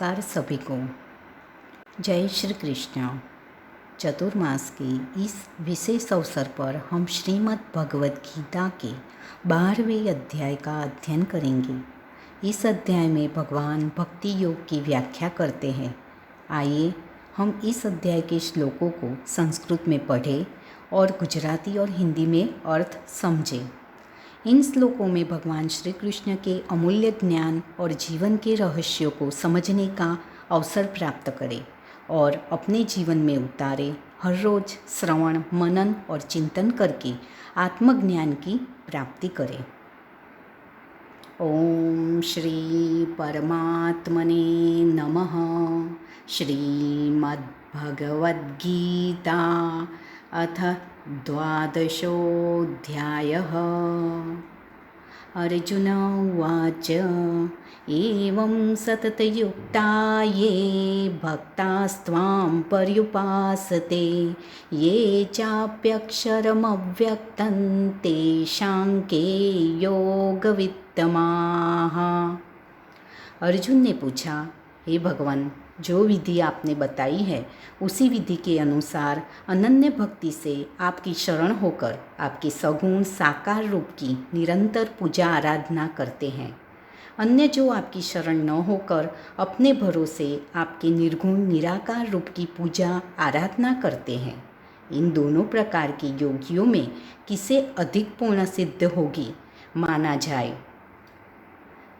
नमस्कार सभी को। जय श्री कृष्ण। चतुर्मास के इस विशेष अवसर पर हम श्रीमद् भगवद गीता के 12वें अध्याय का अध्ययन करेंगे। इस अध्याय में भगवान भक्ति योग की व्याख्या करते हैं। आइए हम इस अध्याय के श्लोकों को संस्कृत में पढ़ें और गुजराती और हिंदी में अर्थ समझें। इन श्लोकों में भगवान श्री कृष्ण के अमूल्य ज्ञान और जीवन के रहस्यों को समझने का अवसर प्राप्त करें और अपने जीवन में उतारे। हर रोज श्रवण, मनन और चिंतन करके आत्मज्ञान की प्राप्ति करें। ओम श्री परमात्मने नमः। श्रीमद् भगवद गीता अथ 12ोऽध्यायः। अर्जुन उवाच एवं सततयुक्ता ये भक्तास्त्वां पर्युपासते ये चाप्यक्षरमव्यक्तं तेषां के योगवित्तमाः। अर्जुन ने पूछा, हे भगवान, जो विधि आपने बताई है उसी विधि के अनुसार अनन्य भक्ति से आपकी शरण होकर आपके सगुण साकार रूप की निरंतर पूजा आराधना करते हैं। अन्य जो आपकी शरण न होकर अपने भरोसे आपके निर्गुण निराकार रूप की पूजा आराधना करते हैं, इन दोनों प्रकार के योगियों में किसे अधिक पूर्ण सिद्ध होगी माना जाए।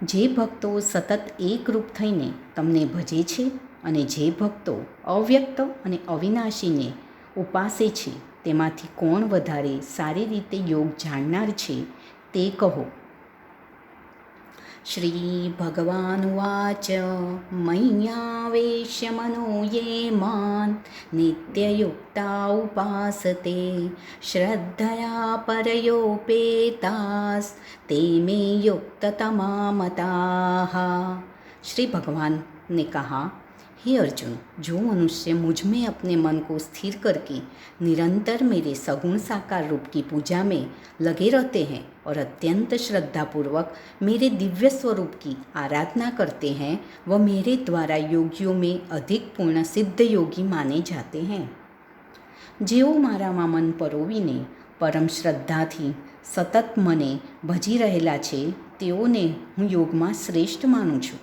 જે ભક્તો સતત એકરૂપ થઈને તમને ભજે છે અને જે ભક્તો અવ્યક્ત અને અવિનાશીને ઉપાસે છે તેમાંથી કોણ વધારે સારી રીતે યોગ જાણનાર છે તે કહો। શ્રી ભગવાનુવાચ મય્યાવેશ્ય મનો ये मान् नित्ययुक्ता उपासते श्रद्धया परयोपेतास् ते मे युक्ततमा मताः। श्री भगवान ने कहा, हे अर्जुन, जो मनुष्य मुझ में अपने मन को स्थिर करके निरंतर मेरे सगुण साकार रूप की पूजा में लगे रहते हैं और अत्यंत श्रद्धापूर्वक मेरे दिव्य स्वरूप की आराधना करते हैं, वह मेरे द्वारा योगियों में अधिक पूर्ण सिद्ध योगी माने जाते हैं। જેઓ મારામાં મન પરોવીને પરમ શ્રદ્ધાથી સતત મને ભજી રહેલા છે તેઓને હું યોગમાં શ્રેષ્ઠ માનું છું।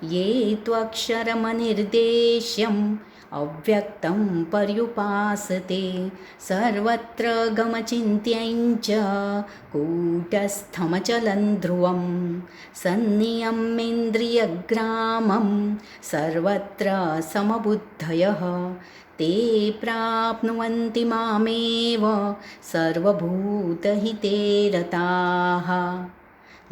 ये त्वक्षरमनिर्देश्यम् अव्यक्तं पर्युपासते सर्वत्र गमचिन्त्यं च कूटस्थमचलं ध्रुवं सन्नियम्येन्द्रियग्रामं सर्वत्र समबुद्धयः ते प्राप्नुवन्ति मामेव सर्वभूतहिते रताः।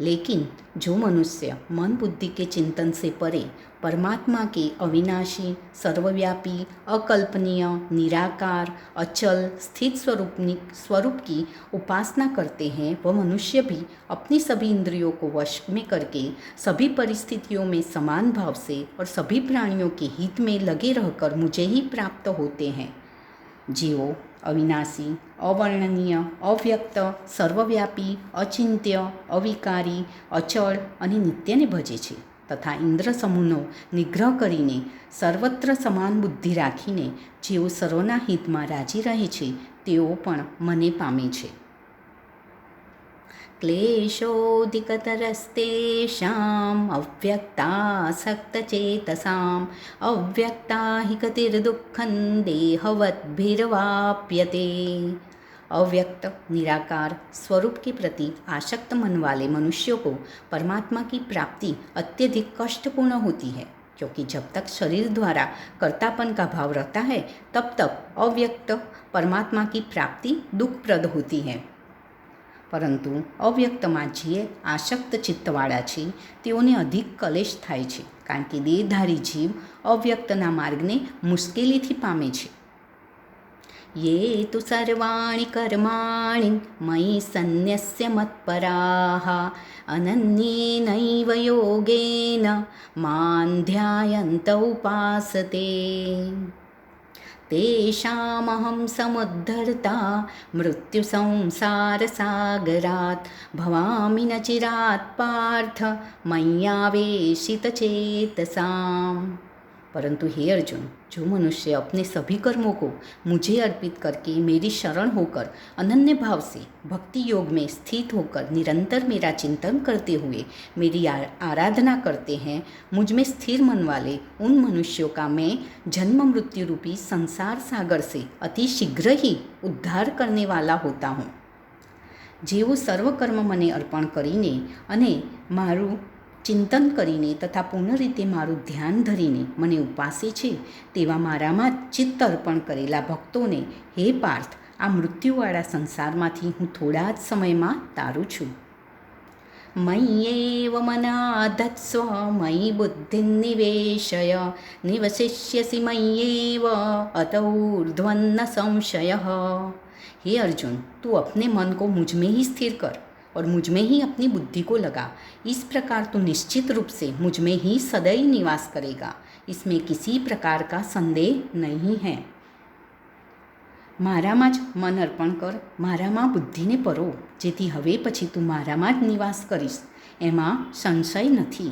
लेकिन जो मनुष्य मन बुद्धि के चिंतन से परे परमात्मा के अविनाशी, सर्वव्यापी, अकल्पनीय, निराकार, अचल, स्थित स्वरूप की उपासना करते हैं, वह मनुष्य भी अपनी सभी इंद्रियों को वश में करके सभी परिस्थितियों में समान भाव से और सभी प्राणियों के हित में लगे रहकर मुझे ही प्राप्त होते हैं। જેઓ અવિનાશી, અવર્ણનીય, અવ્યક્ત, સર્વવ્યાપી, અચિંત્ય, અવિકારી, અચળ અને નિત્યને ભજે છે તથા ઇન્દ્ર સમૂહનો નિગ્રહ કરીને સર્વત્ર સમાન બુદ્ધિ રાખીને જેઓ સર્વના હિતમાં રાજી રહે છે તેઓ પણ મને પામે છે। क्लेशोऽधिकतरस्तेषाम् अव्यक्तासक्तचेतसाम् अव्यक्ता हि गतिर्दुःखं देहवद्भिर्वाप्यते। अव्यक्त, निराकार स्वरूप के प्रति आसक्त मन वाले मनुष्यों को परमात्मा की प्राप्ति अत्यधिक कष्टपूर्ण होती है, क्योंकि जब तक शरीर द्वारा कर्तापन का भाव रहता है तब तक अव्यक्त परमात्मा की प्राप्ति दुखप्रद होती है। પરંતુ અવ્યક્તમાં જે આસક્ત ચિત્તવાળા છે તેઓને અધિક કલેશ થાય છે, કારણ કે દેહધારી જીવ અવ્યક્તના માર્ગને મુશ્કેલીથી પામે છે। ये तु सर्वाणि कर्माणि मयि सन्न्यस्य मत्पराः अनन्येनैव योगेन मां ध्यायन्त उपासते। तेषामहं समुद्धर्ता मृत्युसंसारसागरात् भवामि न चिरात् पार्थ मय्यावेशितचेतसाम्। परंतु हे अर्जुन, जो मनुष्य अपने सभी कर्मों को मुझे अर्पित करके मेरी शरण होकर अनन्य भाव से भक्ति योग में स्थित होकर निरंतर मेरा चिंतन करते हुए मेरी आराधना करते हैं, मुझ में स्थिर मन वाले उन मनुष्यों का मैं जन्म मृत्यु रूपी संसार सागर से अति शीघ्र ही उद्धार करने वाला होता हूँ। જેઓ સર્વકર્મ મને અર્પણ કરીને અને મારું ચિંતન કરીને તથા પૂર્ણ રીતે મારું ધ્યાન ધરીને મને ઉપાસે છે, તેવા મારામાં ચિત્ત અર્પણ કરેલા ભક્તોને હે પાર્થ, આ મૃત્યુવાળા સંસારમાંથી હું થોડા જ સમયમાં તારું છું. મય્યેવ મનાધત્સ્વ મયि બુદ્ધિં નિવેશય નિવસિષ્યસि મય્યેવ અત ઊર્ધ્વન્ન સંશયઃ. हे अर्जुन, तू अपने मन को मुझ में ही स्थिर कर और मुझ में ही अपनी बुद्धि को लगा. इस प्रकार तू निश्चित रूप से मुझ में ही सदैव निवास करेगा. इसमें किसी प्रकार का संदेह नहीं है. મારામાં જ મન અર્પણ કર, મારામાં બુદ્ધિને પરો, જેથી હવે પછી તું મારામાં જ નિવાસ કરીશ, એમાં સંશય નથી.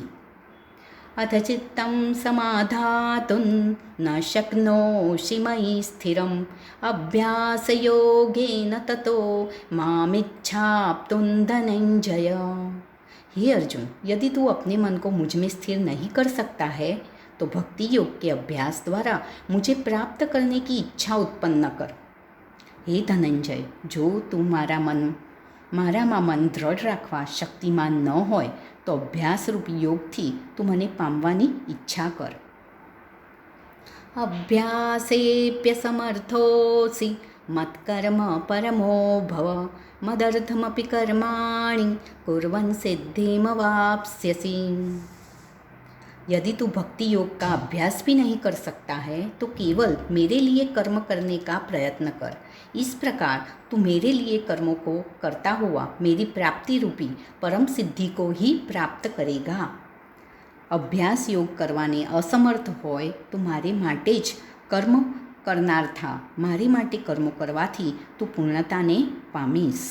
अथ चित्तं समाधातुं न शक्नोषि मयि स्थिरम् अभ्यासयोगेन ततो मामिच्छाप्तुं धनंजय. हे अर्जुन, यदि तू अपने मन को मुझ में स्थिर नहीं कर सकता है तो भक्ति योग के अभ्यास द्वारा मुझे प्राप्त करने की इच्छा उत्पन्न कर. हे धनंजय, जो तू મારામાં મન દ્રઢ રાખવા શક્તિમાન ન હોય તો અભ્યાસ રૂપી યોગથી તું મને પામવાની ઈચ્છા કર. અભ્યાસેપ્યસમર્થોસि મત્કર્મ પરમો ભવ મદર્થમપि કર્માણि कुर्वन् सिद्धिमवाप्स्यसि. यदि तू भक्ति योग का अभ्यास भी नहीं कर सकता है तो केवल मेरे लिए कर्म करने का प्रयत्न कर. इस प्रकार तू मेरे लिए कर्मों को करता हुआ मेरी प्राप्ति रूपी परम सिद्धि को ही प्राप्त करेगा. અભ્યાસ યોગ કરવાને અસમર્થ હોય તો મારે માટે જ કર્મ કરનાર થા. મારી માટે કર્મો કરવાથી તું પૂર્ણતાને પામીશ.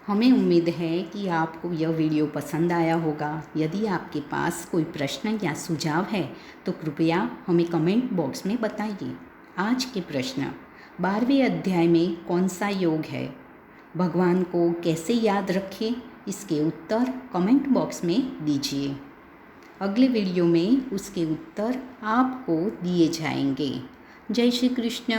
हमें उम्मीद है कि आपको यह वीडियो पसंद आया होगा. यदि आपके पास कोई प्रश्न या सुझाव है तो कृपया हमें कमेंट बॉक्स में बताइए. आज के प्रश्न: 12वें अध्याय में कौन सा योग है? भगवान को कैसे याद रखें? इसके उत्तर कमेंट बॉक्स में दीजिए. अगले वीडियो में उसके उत्तर आपको दिए जाएंगे. जय श्री कृष्ण.